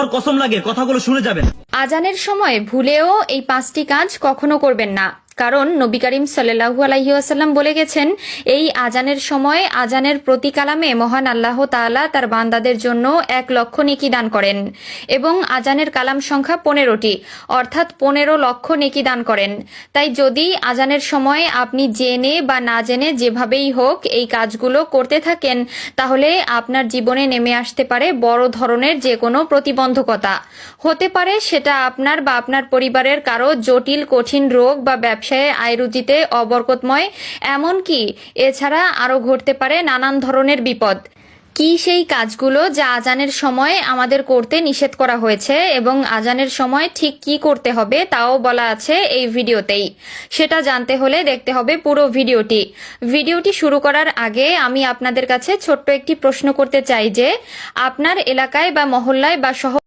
আল্লাহর কসম লাগে কথাগুলো শুনে যাবেন। আজানের সময় ভুলেও এই 5টি কাজ কখনো করবেন না, কারণ নবী করিম সাল্লাল্লাহু আলাইহি ওয়াসাল্লাম বলে গেছেন, এই আজানের সময় আজানের প্রতি কালামে মহান আল্লাহ তাআলা তার বান্দাদের জন্য 1,00,000 নেকি দান করেন এবং আজানের কালাম সংখ্যা 15টি, অর্থাৎ 15 লক্ষ নেকি দান করেন। তাই যদি আজানের সময় আপনি জেনে বা না জেনে যেভাবেই হোক এই কাজগুলো করতে থাকেন, তাহলে আপনার জীবনে নেমে আসতে পারে বড় ধরনের যে কোনো প্রতিবন্ধকতা। হতে পারে সেটা আপনার বা আপনার পরিবারের কারো জটিল কঠিন রোগ বা ব্যবসায় আয় রুজিতে অবরকতময়, এমনকি এছাড়া আরো ঘটতে পারে নানান ধরনের বিপদ। কি সেই কাজগুলো যা আজানের সময় আমাদের করতে নিষেধ করা হয়েছে এবং আজানের সময় ঠিক কি করতে হবে তাও বলা আছে এই ভিডিওতেই। সেটা জানতে হলে দেখতে হবে পুরো ভিডিওটি শুরু করার আগে আমি আপনাদের কাছে ছোট্ট একটি প্রশ্ন করতে চাই যে আপনার এলাকায় বা মহল্লায় বা শহর